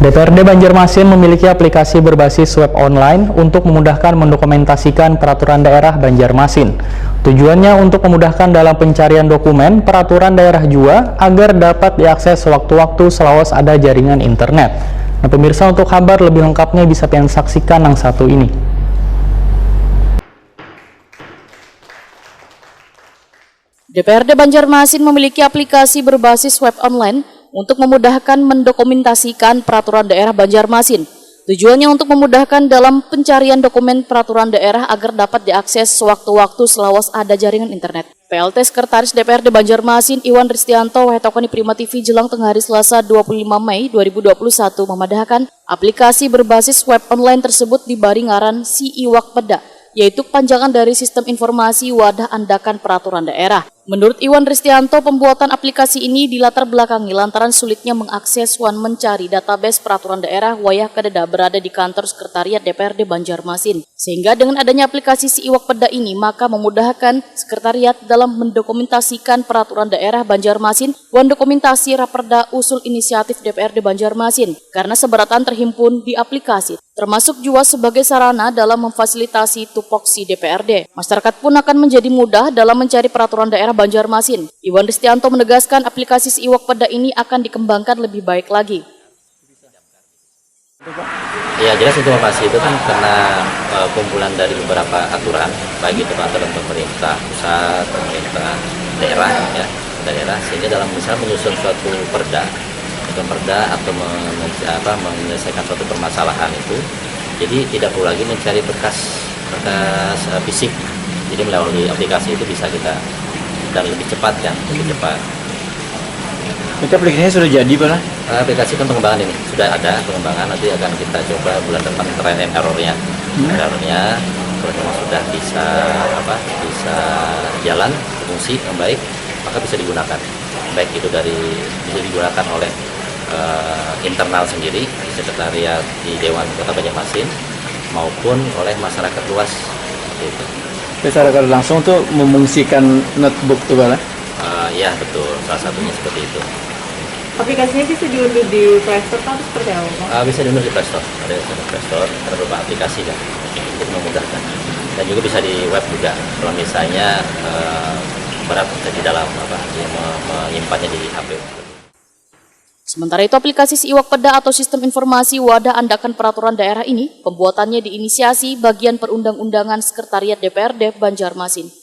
DPRD Banjarmasin memiliki aplikasi berbasis web online untuk memudahkan mendokumentasikan peraturan daerah Banjarmasin. Tujuannya untuk memudahkan dalam pencarian dokumen peraturan daerah juga agar dapat diakses sewaktu-waktu selawas ada jaringan internet. Nah, pemirsa, untuk kabar lebih lengkapnya bisa kalian saksikan yang satu ini. DPRD Banjarmasin memiliki aplikasi berbasis web online untuk memudahkan mendokumentasikan peraturan daerah Banjarmasin. Tujuannya untuk memudahkan dalam pencarian dokumen peraturan daerah agar dapat diakses sewaktu-waktu selawas ada jaringan internet. PLT Sekretaris DPRD Banjarmasin Iwan Ristianto Wetokoni Prima TV jelang tengah hari Selasa 25 Mei 2021 memadahkan aplikasi berbasis web online tersebut diberi ngaran Si-Iwak Peda, yaitu panjangan dari Sistem Informasi Wadah Andakan Peraturan Daerah. Menurut Iwan Ristianto, pembuatan aplikasi ini dilatar belakangi lantaran sulitnya mengakses wan mencari database peraturan daerah wayah kededa berada di kantor sekretariat DPRD Banjarmasin. Sehingga dengan adanya aplikasi Si-Iwak Peda ini, maka memudahkan sekretariat dalam mendokumentasikan peraturan daerah Banjarmasin wan dokumentasi Raperda Usul Inisiatif DPRD Banjarmasin karena seberatan terhimpun di aplikasi, termasuk juga sebagai sarana dalam memfasilitasi tupoksi DPRD. Masyarakat pun akan menjadi mudah dalam mencari peraturan daerah Banjarmasin. Iwan Ristianto menegaskan aplikasi Si-Iwak Peda ini akan dikembangkan lebih baik lagi. Ya, jelas informasi itu kan karena kumpulan dari beberapa aturan, baik itu aturan pemerintah pusat, pemerintah daerah, sehingga dalam misalnya menyusun suatu perda atau menyelesaikan suatu permasalahan itu, jadi tidak perlu lagi mencari berkas fisik. Jadi melalui aplikasi itu bisa kita dan lebih cepat kan, lebih cepat. Itu aplikasinya sudah jadi, Pak? Aplikasi kan pengembangan ini sudah ada pengembangan, nanti akan kita coba bulan depan training errornya, kalau memang sudah bisa jalan fungsi yang baik, maka bisa digunakan. Baik itu bisa digunakan oleh internal sendiri di sekretariat di Dewan Kota Banjarmasin maupun oleh masyarakat luas. Gitu. Masyarakat langsung tuh memungsikan notebook tuh, Pak? Ya betul, salah satunya seperti itu. Aplikasinya bisa diunduh di Play Store atau seperti apa, Pak? Bisa diunduh di Play Store, ada di Play Store, ada beberapa aplikasi kan, untuk memudahkan. Dan juga bisa di web juga, kalau misalnya berat di dalam menyimpannya di HP. Sementara itu, aplikasi Si-Iwak Peda atau Sistem Informasi Wadah Andakan Peraturan Daerah ini, pembuatannya diinisiasi bagian perundang-undangan Sekretariat DPRD Banjarmasin.